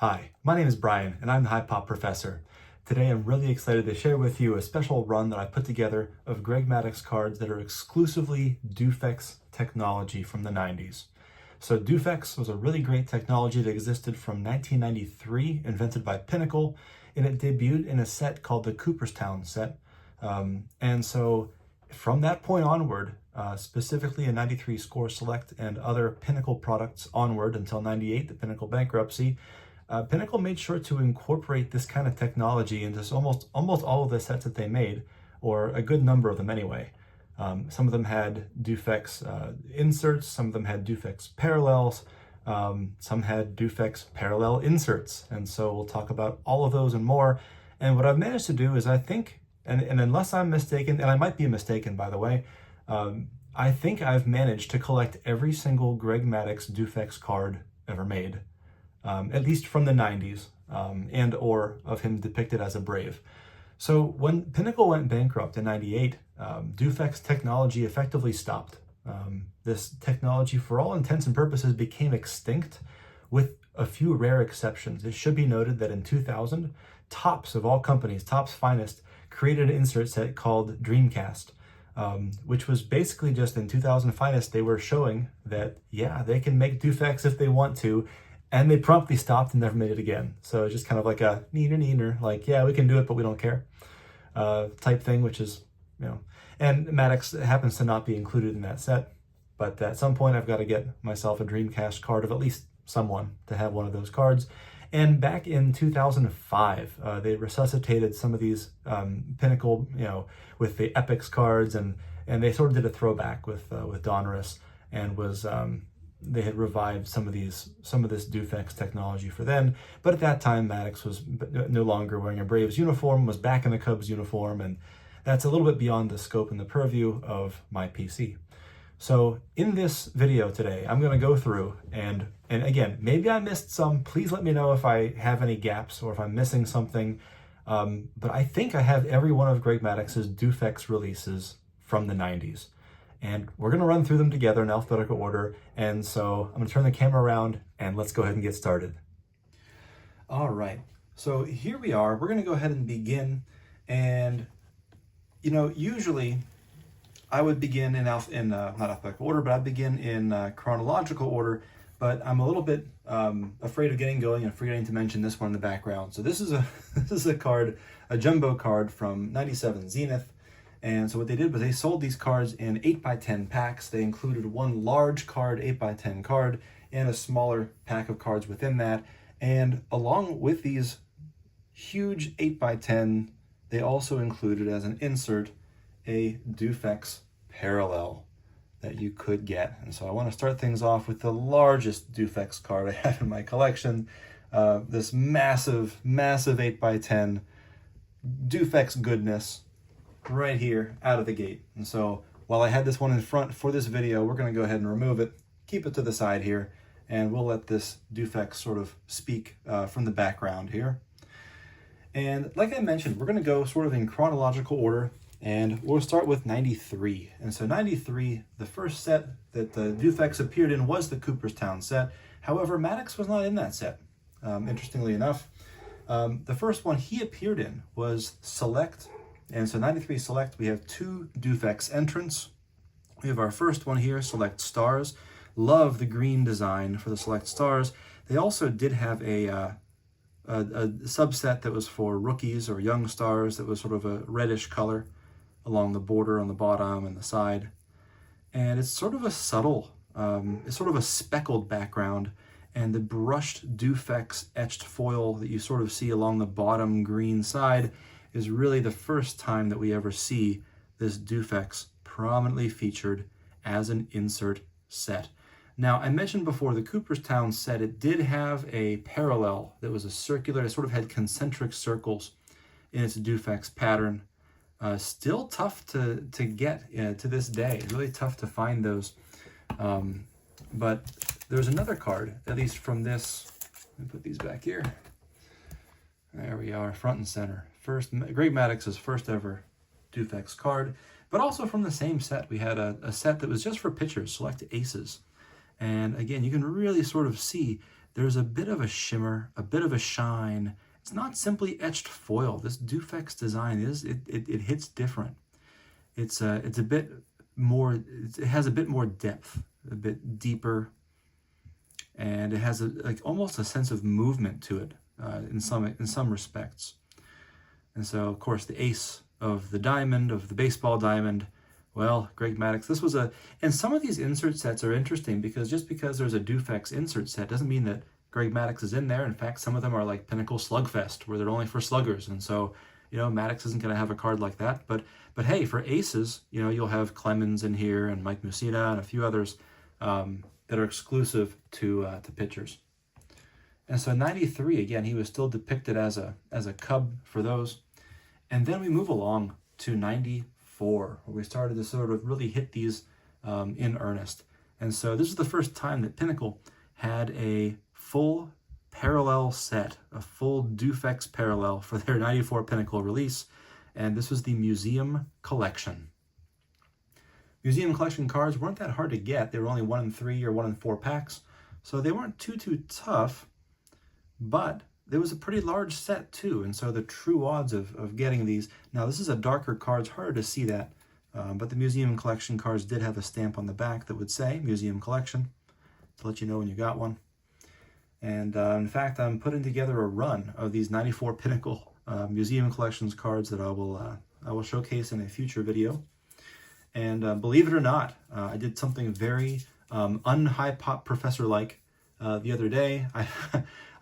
Hi, my name is Brian, and I'm the High Pop Professor. Today I'm really excited to share with you a special run that I put together of Greg Maddux cards that are exclusively Dufex technology from the 90s. So Dufex was a really great technology that existed from 1993, invented by Pinnacle, and it debuted in a set called the Cooperstown set. And so from that point onward, specifically in 93 Score Select and other Pinnacle products onward until 98, the Pinnacle Bankruptcy, Pinnacle made sure to incorporate this kind of technology into almost all of the sets that they made, or a good number of them anyway. Some of them had Dufex inserts, some of them had Dufex parallels, some had Dufex parallel inserts, and so we'll talk about all of those and more. And what I've managed to do is I think, and unless I'm mistaken, and I might be mistaken by the way, I think I've managed to collect every single Greg Maddux Dufex card ever made. At least from the 90s, and or of him depicted as a brave. So when Pinnacle went bankrupt in 98, Dufex technology effectively stopped. This technology, for all intents and purposes, became extinct with a few rare exceptions. It should be noted that in 2000, Topps of all companies, Topps Finest, created an insert set called Dreamcast, which was basically just in 2000 Finest, they were showing that, yeah, they can make Dufex if they want to, and they promptly stopped and never made it again. So it's just kind of like a neener, like, yeah, we can do it, but we don't care, type thing, which is, and Maddux happens to not be included in that set. But at some point, I've got to get myself a Dreamcast card of at least someone to have one of those cards. And back in 2005, they resuscitated some of these Pinnacle, with the Epics cards, and they sort of did a throwback with Donruss, and was they had revived some of this Dufex technology for then. But at that time, Maddux was no longer wearing a Braves uniform, was back in the Cubs uniform, and that's a little bit beyond the scope and the purview of my PC. So in this video today, I'm going to go through and again, maybe I missed some. Please let me know if I have any gaps or if I'm missing something. But I think I have every one of Greg Maddux's Dufex releases from the 90s. And we're going to run through them together in alphabetical order. And so I'm going to turn the camera around and let's go ahead and get started. All right. So here we are. We're going to go ahead and begin. And, usually I would begin in not alphabetical order, but I begin in chronological order. But I'm a little bit afraid of getting going and forgetting to mention this one in the background. So this is a card, a jumbo card from 97 Zenith. And so what they did was they sold these cards in 8x10 packs. They included one large card, 8x10 card, and a smaller pack of cards within that. And along with these huge 8x10, they also included as an insert a Dufex parallel that you could get. And so I want to start things off with the largest Dufex card I have in my collection. This massive 8x10 Dufex goodness, right here out of the gate. And so while I had this one in front for this video, we're going to go ahead and remove it, keep it to the side here, and we'll let this Dufex sort of speak from the background here. And like I mentioned, we're going to go sort of in chronological order, and we'll start with 93. And so 93, the first set that the Dufex appeared in was the Cooperstown set. However, Maddux was not in that set, interestingly enough. The first one he appeared in was Select. And so 93 Select, we have two Dufex entrants. We have our first one here, Select Stars. Love the green design for the Select Stars. They also did have a subset that was for rookies or young stars that was sort of a reddish color along the border on the bottom and the side. And it's sort of a subtle, it's sort of a speckled background. And the brushed Dufex etched foil that you sort of see along the bottom green side is really the first time that we ever see this Dufex prominently featured as an insert set. Now, I mentioned before the Cooperstown set, it did have a parallel that was a circular, it sort of had concentric circles in its Dufex pattern. Still tough to get to this day. It's really tough to find those. But there's another card, at least from this. Let me put these back here. There we are, front and center. Greg Maddux's first ever Dufex card, but also from the same set. We had a set that was just for pitchers, Select Aces. And again, you can really sort of see there's a bit of a shimmer, a bit of a shine. It's not simply etched foil. This Dufex design it hits different. It's a bit more, it has a bit more depth, a bit deeper, and it has almost a sense of movement to it in some respects. And so, of course, the ace of the diamond, of the baseball diamond, well, Greg Maddux, this was and some of these insert sets are interesting because just because there's a Dufex insert set doesn't mean that Greg Maddux is in there. In fact, some of them are like Pinnacle Slugfest, where they're only for sluggers. And so, Maddux isn't going to have a card like that. But hey, for aces, you'll have Clemens in here and Mike Mussina and a few others that are exclusive to pitchers. And so 93, again, he was still depicted as a Cub for those. And then we move along to 94, where we started to sort of really hit these in earnest. And so this is the first time that Pinnacle had a full parallel set, a full Dufex parallel for their 94 Pinnacle release. And this was the Museum Collection. Museum Collection cards weren't that hard to get. They were only 1 in 3 or 1 in 4 packs. So they weren't too tough, but there was a pretty large set too. And so the true odds of getting these, now this is a darker card, it's harder to see that, but the Museum Collection cards did have a stamp on the back that would say Museum Collection to let you know when you got one. And in fact, I'm putting together a run of these 94 Pinnacle Museum Collections cards that I will showcase in a future video. And believe it or not, I did something very un-high pop professor-like the other day.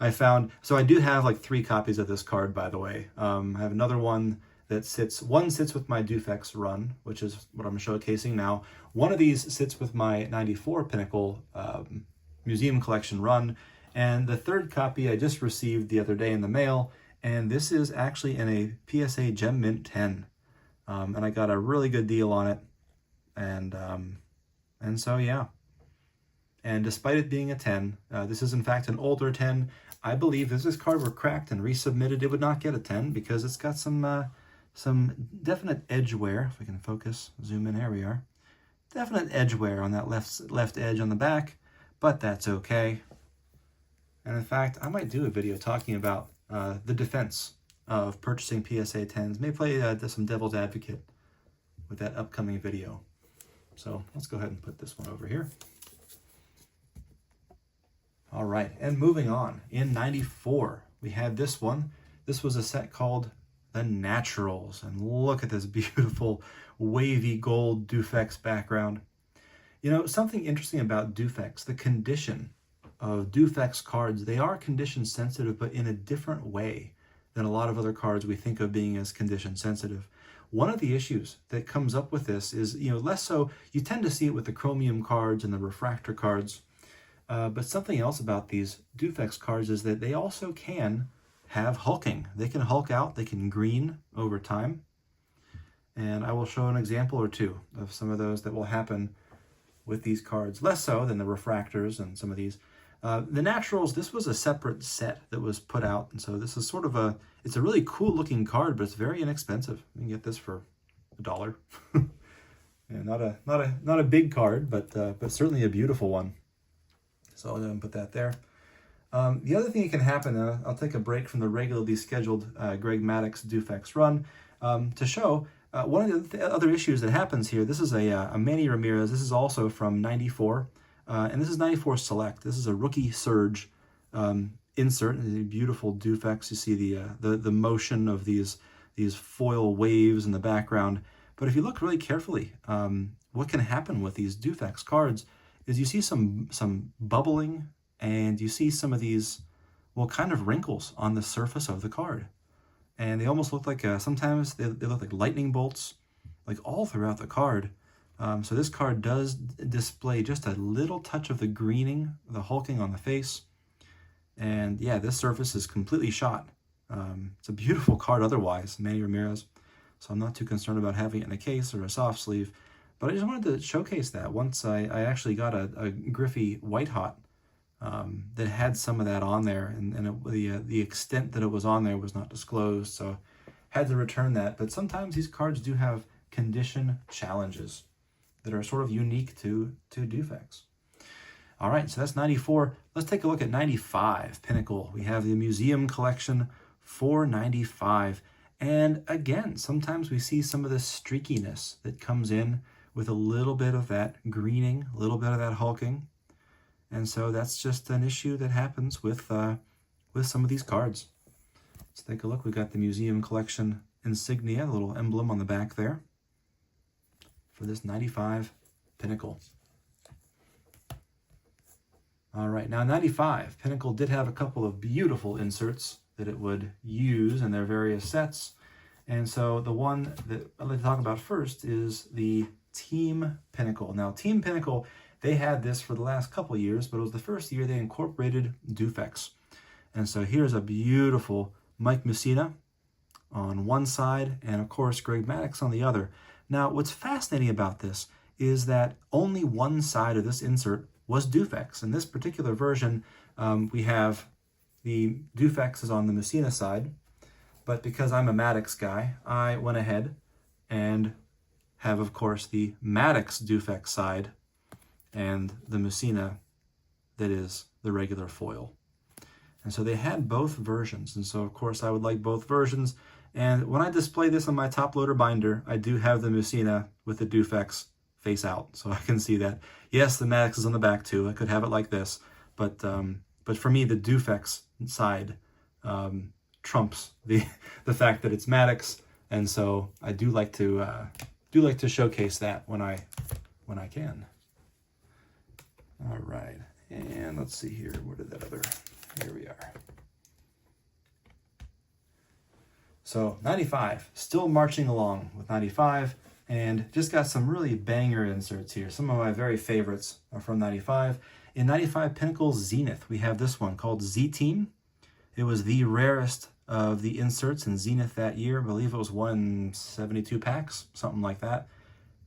I found, so I do have like 3 copies of this card, by the way. I have another one that sits with my Dufex run, which is what I'm showcasing now. One of these sits with my 94 Pinnacle Museum Collection run. And the third copy I just received the other day in the mail, and this is actually in a PSA Gem Mint 10. And I got a really good deal on it. And so, yeah. And despite it being a 10, this is in fact an older 10. I believe if this card were cracked and resubmitted, it would not get a 10 because it's got some definite edge wear. If we can focus, zoom in, here we are. Definite edge wear on that left edge on the back, but that's okay. And in fact, I might do a video talking about the defense of purchasing PSA 10s. Maybe play some devil's advocate with that upcoming video. So let's go ahead and put this one over here. All right, and moving on, in 94, we had this one. This was a set called the Naturals, and look at this beautiful wavy gold Dufex background. Something interesting about Dufex, the condition of Dufex cards, they are condition sensitive, but in a different way than a lot of other cards we think of being as condition sensitive. One of the issues that comes up with this is, less so, you tend to see it with the chromium cards and the refractor cards, but something else about these Dufex cards is that they also can have hulking. They can hulk out, they can green over time, and I will show an example or two of some of those that will happen with these cards, less so than the refractors and some of these. The Naturals, this was a separate set that was put out, and so this is sort of it's a really cool looking card, but it's very inexpensive. You can get this for $1. Yeah, not a big card, but certainly a beautiful one. So I'm going to put that there. The other thing that can happen, I'll take a break from the regularly scheduled Greg Maddux Dufex run to show one of the other issues that happens here. This is a Manny Ramirez. This is also from 94. And this is 94 Select. This is a rookie surge insert. A beautiful Dufex. You see the motion of these foil waves in the background. But if you look really carefully, what can happen with these Dufex cards is you see some bubbling, and you see some of these, well, kind of wrinkles on the surface of the card. And they almost look like, sometimes they look like lightning bolts, like all throughout the card. So this card does display just a little touch of the greening, the hulking on the face. And yeah, this surface is completely shot. It's a beautiful card otherwise, Manny Ramirez. So I'm not too concerned about having it in a case or a soft sleeve. But I just wanted to showcase that. Once I actually got a Griffey White Hot that had some of that on there. And the extent that it was on there was not disclosed. So had to return that. But sometimes these cards do have condition challenges that are sort of unique to Dufex. All right, so that's 94. Let's take a look at 95, Pinnacle. We have the museum collection for 95. And again, sometimes we see some of the streakiness that comes in with a little bit of that greening, a little bit of that hulking. And so that's just an issue that happens with some of these cards. Let's take a look. We've got the museum collection insignia, a little emblem on the back there for this 95 Pinnacle. All right, now 95, Pinnacle did have a couple of beautiful inserts that it would use in their various sets. And so the one that I'd like to talk about first is the Team Pinnacle. Now, Team Pinnacle, they had this for the last couple of years, but it was the first year they incorporated Dufex. And so here's a beautiful Mike Mussina on one side, and of course Greg Maddux on the other. Now, what's fascinating about this is that only one side of this insert was Dufex. In this particular version, we have the Dufex is on the Mussina side, but because I'm a Maddux guy, I went ahead and have, of course, the Maddux Dufex side and the Mussina that is the regular foil. And so they had both versions, and so of course I would like both versions. And when I display this on my top loader binder, I do have the Mussina with the Dufex face out, so I can see that. Yes, the Maddux is on the back too. I could have it like this, but for me, the Dufex side trumps the fact that it's Maddux, and so I do like to showcase that when I can. All right, and let's see here. Where did that other? Here we are. So 95, still marching along with 95, and just got some really banger inserts here. Some of my very favorites are from 95. In 95 Pinnacle Zenith, we have this one called Z-Team. It was the rarest of the inserts in Zenith that year. I believe it was 172 packs, something like that.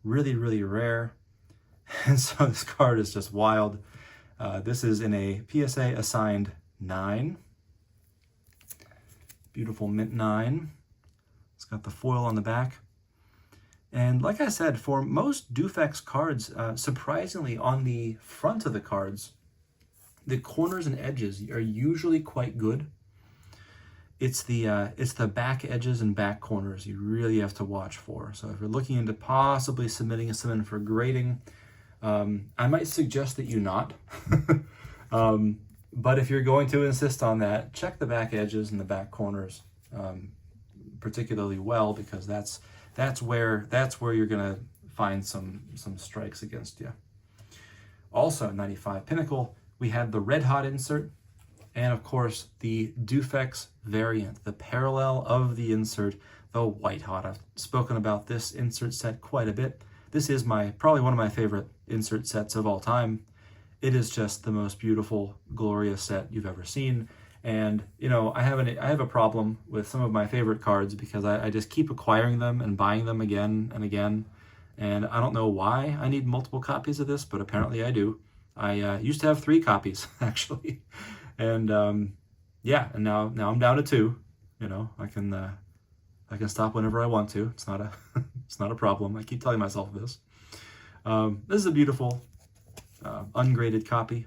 Really, really rare. And so this card is just wild. This is in a PSA assigned 9. Beautiful mint 9. It's got the foil on the back. And like I said, for most Dufex cards, surprisingly on the front of the cards, the corners and edges are usually quite good. It's the back edges and back corners you really have to watch for. So if you're looking into possibly submitting some in for grading, I might suggest that you not. But if you're going to insist on that, check the back edges and the back corners particularly well, because that's where you're gonna find some strikes against you. Also, 95 Pinnacle, we had the red hot insert, and of course the Dufex variant, the parallel of the insert, the white hot. I've spoken about this insert set quite a bit. This is probably one of my favorite insert sets of all time. It is just the most beautiful, glorious set you've ever seen. And, you know, I have a problem with some of my favorite cards because I just keep acquiring them and buying them again and again. And I don't know why I need multiple copies of this, but apparently I do. I used to have 3 copies, actually. And, yeah, and now I'm down to 2. You know, I can stop whenever I want to. It's not a problem. I keep telling myself this. This is a beautiful ungraded copy.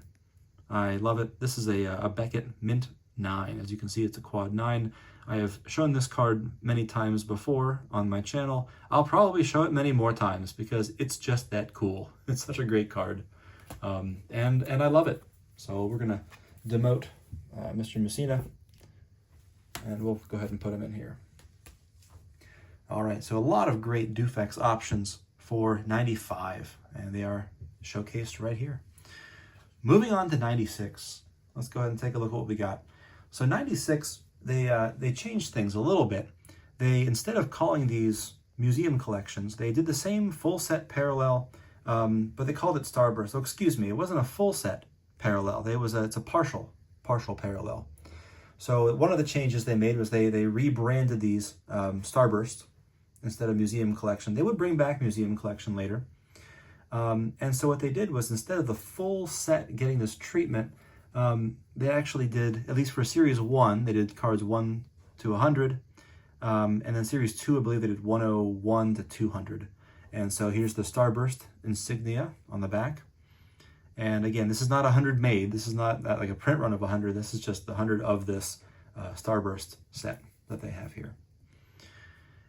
I love it. This is a Beckett Mint 9. As you can see, it's a quad 9. I have shown this card many times before on my channel. I'll probably show it many more times because it's just that cool. It's such a great card. And I love it. So we're gonna demote Mr. Mussina, and we'll go ahead and put him in here. All right, so a lot of great Dufex options for 95, and they are showcased right here. Moving on to 96, let's go ahead and take a look at what we got. So 96, they changed things a little bit. Instead of calling these museum collections, they did the same full set parallel, but they called it Starburst. Oh, excuse me, it wasn't a full set parallel. It's a partial parallel. So one of the changes they made was they rebranded these Starburst instead of museum collection. They would bring back museum collection later. And so what they did was, instead of the full set getting this treatment, they actually did, at least for Series 1, they did cards 1 to 100. And then Series 2, I believe they did 101 to 200. And so here's the Starburst insignia on the back. And again, this is not 100 made. This is not like a print run of 100. This is just the 100 of this Starburst set that they have here.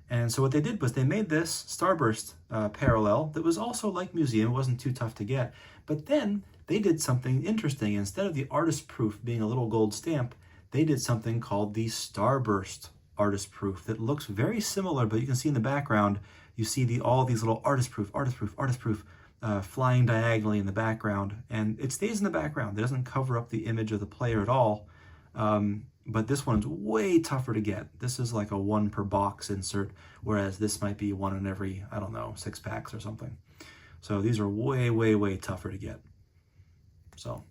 And so what they did was they made this Starburst parallel that was also like museum. It wasn't too tough to get. But then they did something interesting. Instead of the artist proof being a little gold stamp, they did something called the Starburst artist proof that looks very similar, but you can see in the background, you see all these little artist proof flying diagonally in the background, and it stays in the background. It doesn't cover up the image of the player at all, but this one's way tougher to get. This is like a 1 per box insert, whereas this might be 1 in every, I don't know, 6 packs or something. So these are way, way, way tougher to get. So,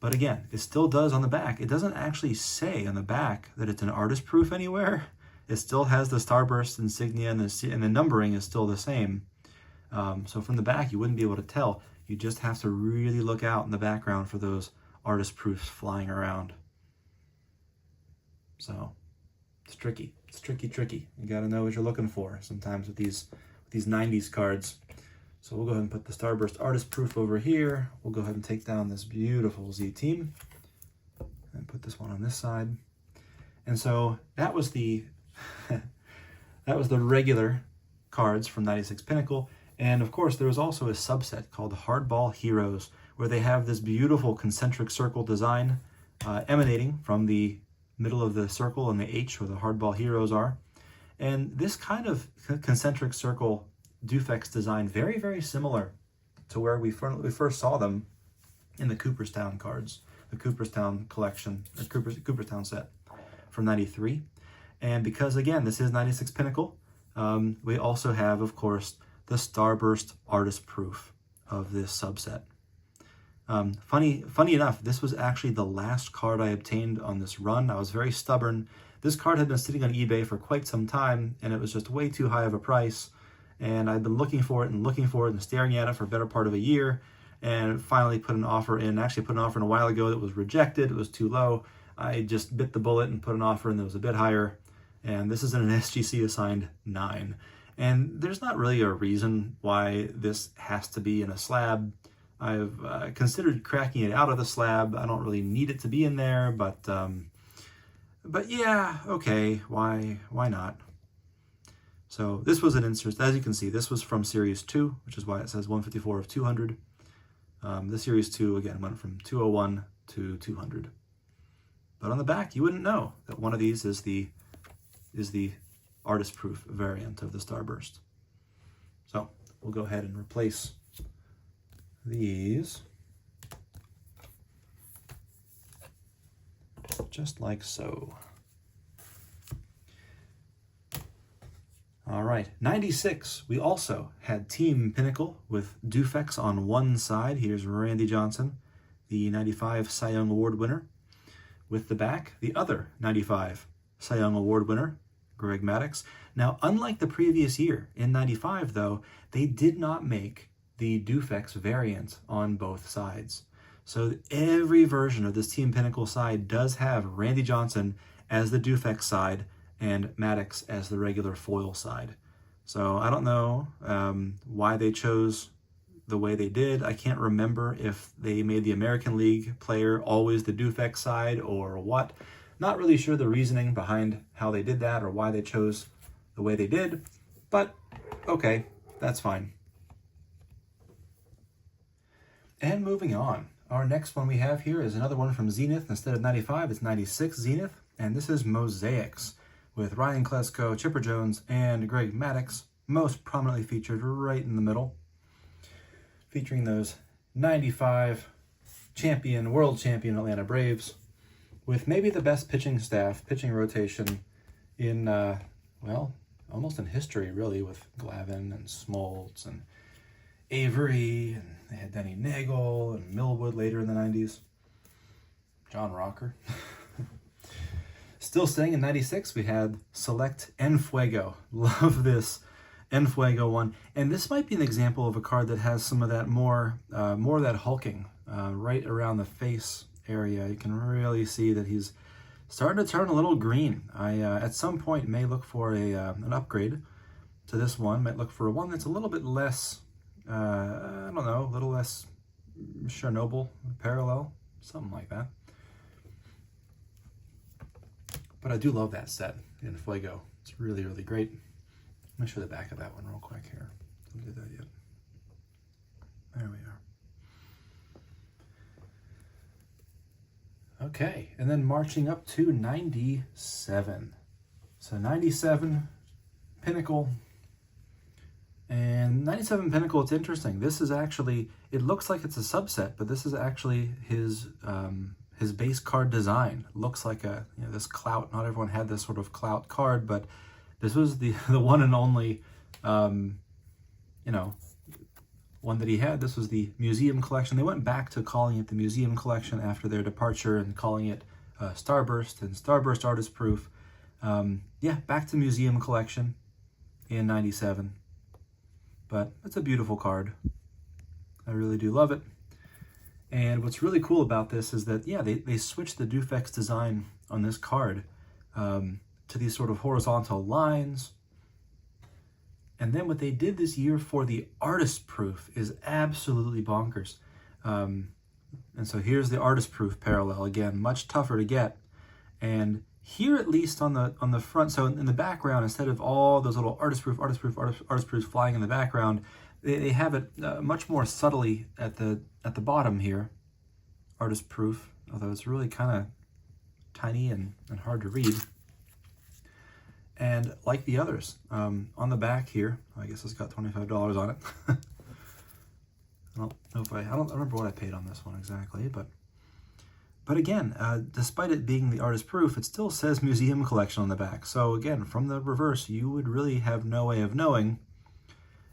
but again, it still does on the back. It doesn't actually say on the back that it's an artist proof anywhere. It still has the Starburst insignia, and the numbering is still the same. So from the back, you wouldn't be able to tell. You just have to really look out in the background for those artist proofs flying around. So it's tricky. It's tricky. You got to know what you're looking for sometimes with these 90s cards. So we'll go ahead and put the Starburst artist proof over here. We'll go ahead and take down this beautiful Z Team and put this one on this side. And so that was the that was the regular cards from 96 Pinnacle. And of course, there was also a subset called Hardball Heroes, where they have this beautiful concentric circle design emanating from the middle of the circle and the H where the Hardball Heroes are. And this kind of concentric circle Dufex design, very, very similar to where we first saw them in the Cooperstown cards, the Cooperstown collection, or Cooperstown set from 93. And because, again, this is 96 Pinnacle, we also have, of course, the Starburst artist proof of this subset. Funny enough, this was actually the last card I obtained on this run. I was very stubborn. This card had been sitting on eBay for quite some time, and it was just way too high of a price. And I'd been looking for it and staring at it for a better part of a year, and finally put an offer in. Actually put an offer in a while ago that was rejected. It was too low. I just bit the bullet and put an offer in that was a bit higher. And this is an SGC assigned 9. And there's not really a reason why this has to be in a slab. I've considered cracking it out of the slab. I don't really need it to be in there, but yeah, okay, why not? So this was an insert. As you can see, this was from Series 2, which is why it says 154 of 200. The Series 2, again, went from 201 to 200. But on the back, you wouldn't know that one of these is the artist proof variant of the Starburst. So we'll go ahead and replace these just like so. All right, 96, we also had Team Pinnacle with Dufex on one side. Here's Randy Johnson, the 95 Cy Young Award winner. With the back, the other 95 Cy Young Award winner, Greg Maddux. Now, unlike the previous year, in 95, though, they did not make the Dufex variant on both sides. So every version of this Team Pinnacle side does have Randy Johnson as the Dufex side and Maddux as the regular foil side. So I don't know why they chose the way they did. I can't remember if they made the American League player always the Dufex side or what. Not really sure the reasoning behind how they did that or why they chose the way they did, but okay, that's fine. And moving on, our next one we have here is another one from Zenith. Instead of 95, it's 96 Zenith, and this is Mosaics with Ryan Klesko, Chipper Jones, and Greg Maddux, most prominently featured right in the middle, featuring those 95 world champion Atlanta Braves, with maybe the best pitching rotation in, well, almost in history, really, with Glavine and Smoltz and Avery, and they had Denny Nagel and Millwood later in the 90s. John Rocker. Still staying in 96, we had Select En Fuego. Love this En Fuego one. And this might be an example of a card that has some of that more of that hulking right around the face area. You can really see that he's starting to turn a little green. I at some point may look for an upgrade to this one. Might look for one that's a little bit less, I don't know, a little less Chernobyl parallel, something like that. But I do love that set in Fuego. It's really, really great. Let me show the back of that one real quick here. Don't do that yet. There we are. Okay, and then marching up to 97. So 97 Pinnacle. And 97 Pinnacle, it's interesting. This is actually, it looks like it's a subset, but this is actually his base card design. Looks like a, this clout. Not everyone had this sort of clout card, but this was the one and only, one that he had. This was the museum collection. They went back to calling it the museum collection after their departure and calling it Starburst and Starburst Artist Proof. Back to museum collection in 97. But it's a beautiful card. I really do love it. And what's really cool about this is that, they switched the Dufex design on this card to these sort of horizontal lines. And then what they did this year for the artist proof is absolutely bonkers. And so here's the artist proof parallel, again, much tougher to get. And here, at least on the front, so in the background, instead of all those little artist proofs flying in the background, they have it much more subtly at the bottom here, artist proof, although it's really kind of tiny and hard to read. And like the others, on the back here, I guess it's got $25 on it. I don't remember what I paid on this one exactly, but again, despite it being the artist proof, it still says museum collection on the back. So again, from the reverse, you would really have no way of knowing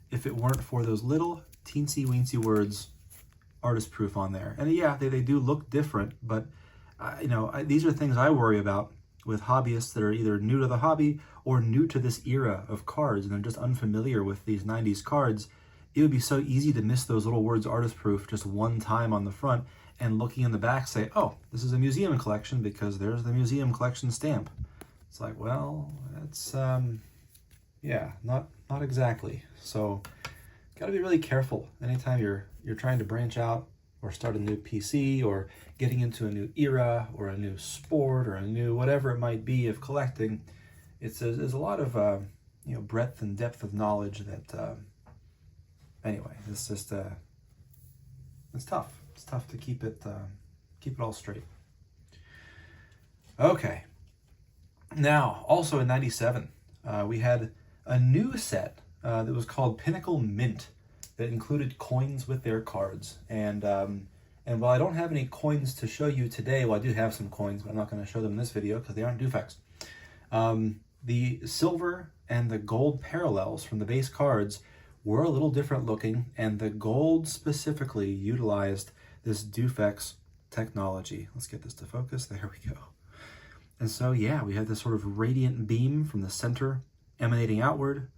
if it weren't for those little teensy weensy words, artist proof on there. And they do look different, but these are things I worry about with hobbyists that are either new to the hobby or new to this era of cards, and they're just unfamiliar with these 90s cards. It would be so easy to miss those little words artist proof just one time on the front, and looking in the back say, oh, this is a museum collection because there's the museum collection stamp. It's like, well, that's, not exactly. So got to be really careful anytime you're trying to branch out or start a new PC or getting into a new era or a new sport or a new whatever it might be of collecting. There's a lot of breadth and depth of knowledge that it's just it's tough. It's tough to keep it all straight. Okay. Now, also in 97, we had a new set that was called Pinnacle Mint that included coins with their cards. And while I don't have any coins to show you today, well, I do have some coins, but I'm not going to show them in this video because they aren't Dufex. The silver and the gold parallels from the base cards were a little different looking, and the gold specifically utilized this Dufex technology. Let's get this to focus. There we go. And so, we have this sort of radiant beam from the center emanating outward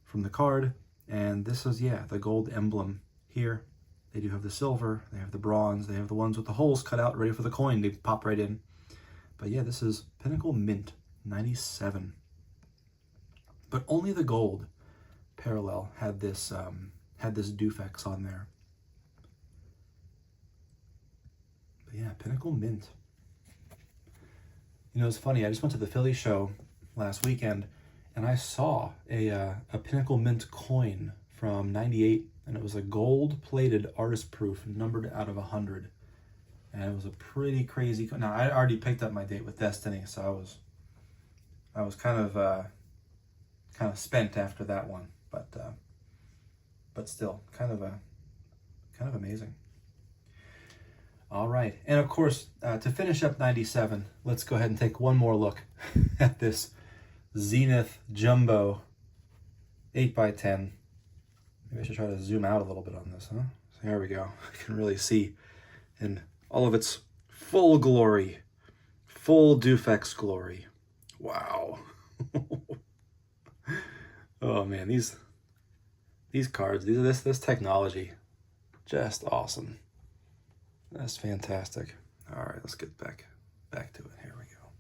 from the card. And this is, the gold emblem here. They do have the silver, they have the bronze, they have the ones with the holes cut out ready for the coin to pop right in. But this is Pinnacle Mint 97. But only the gold parallel had this Dufex on there. But Pinnacle Mint. It's funny, I just went to the Philly show last weekend and I saw a Pinnacle Mint coin from 98, and it was a gold-plated artist proof numbered out of 100. And it was a pretty crazy. Now, I already picked up my date with Destiny, so I was kind of spent after that one, but still kind of amazing. All right, and of course, to finish up 97, let's go ahead and take one more look at this Zenith Jumbo 8x10. Maybe I should try to zoom out a little bit on this, huh? So there we go. I can really see in all of its full glory, full Dufex glory. Wow. Oh man, these cards, this technology, just awesome. That's fantastic. All right, let's get back to it. Here we go.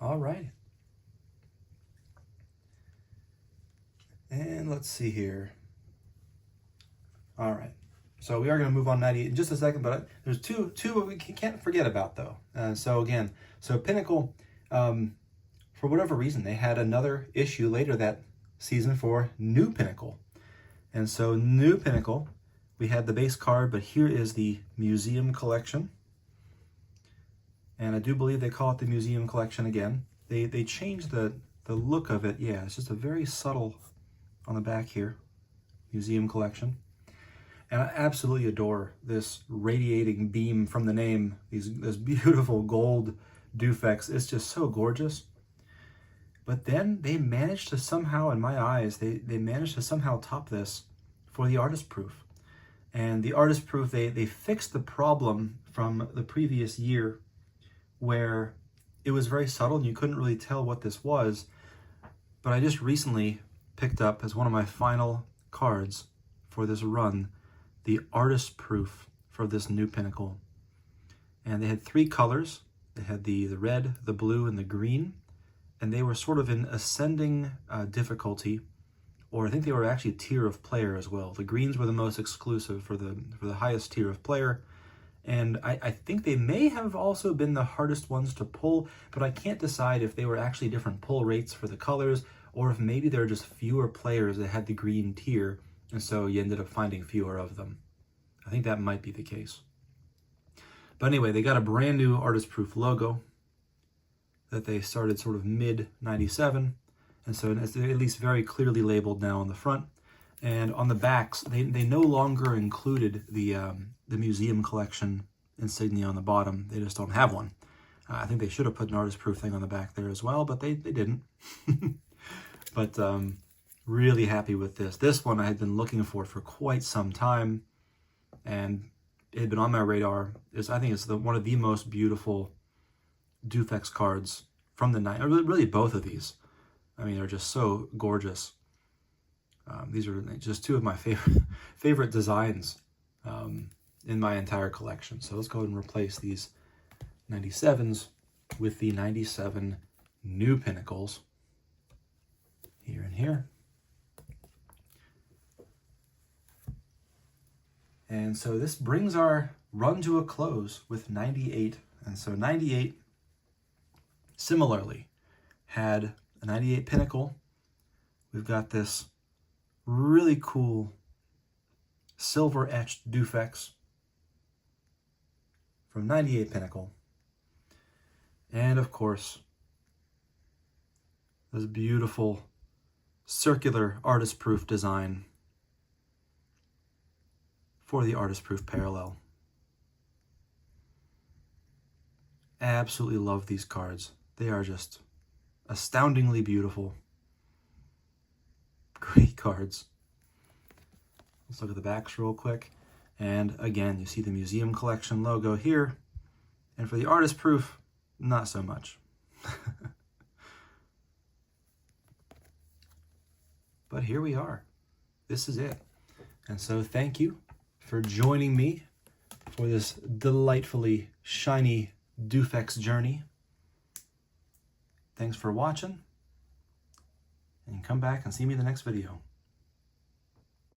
All right. And let's see here. All right. So we are going to move on 98 in just a second, but there's two we can't forget about though. So Pinnacle, for whatever reason, they had another issue later that season for New Pinnacle. And so New Pinnacle, we had the base card, but here is the Museum Collection. And I do believe they call it the Museum Collection again. They changed the look of it. Yeah, it's just a very subtle on the back here, Museum Collection. And I absolutely adore this radiating beam from the name, this beautiful gold Dufex. It's just so gorgeous. But then they managed to somehow, in my eyes, they managed to somehow top this for the artist proof. And the artist proof, they fixed the problem from the previous year where it was very subtle and you couldn't really tell what this was. But I just recently picked up as one of my final cards for this run, the artist proof for this New Pinnacle. And they had 3 colors. They had the red, the blue, and the green. And they were sort of in ascending difficulty, or I think they were actually tier of player as well. The greens were the most exclusive for the highest tier of player. And I think they may have also been the hardest ones to pull, but I can't decide if they were actually different pull rates for the colors, or if maybe there were just fewer players that had the green tier, and so you ended up finding fewer of them. I think that might be the case. But anyway, they got a brand new artist proof logo that they started sort of mid-97, and so it's at least very clearly labeled now on the front. And on the backs, they no longer included the Museum Collection insignia on the bottom. They just don't have one. I think they should have put an artist proof thing on the back there as well, but they didn't. But really happy with this. This one I had been looking for quite some time, and it had been on my radar. I think it's one of the most beautiful Dufex cards from the night. Really both of these. I mean, they're just so gorgeous. These are just 2 of my favorite designs in my entire collection. So let's go ahead and replace these 97s with the 97 New Pinnacles here and here. And so this brings our run to a close with 98. And so 98 similarly had a 98 Pinnacle. We've got this really cool silver etched Dufex from 98 Pinnacle. And of course, this beautiful circular artist proof design for the artist proof parallel. Absolutely love these cards. They are just astoundingly beautiful. Great cards. Let's look at the backs real quick. And again, you see the Museum Collection logo here. And for the artist proof, not so much. But here we are. This is it. And so thank you for joining me for this delightfully shiny Dufex journey. Thanks for watching, and come back and see me in the next video.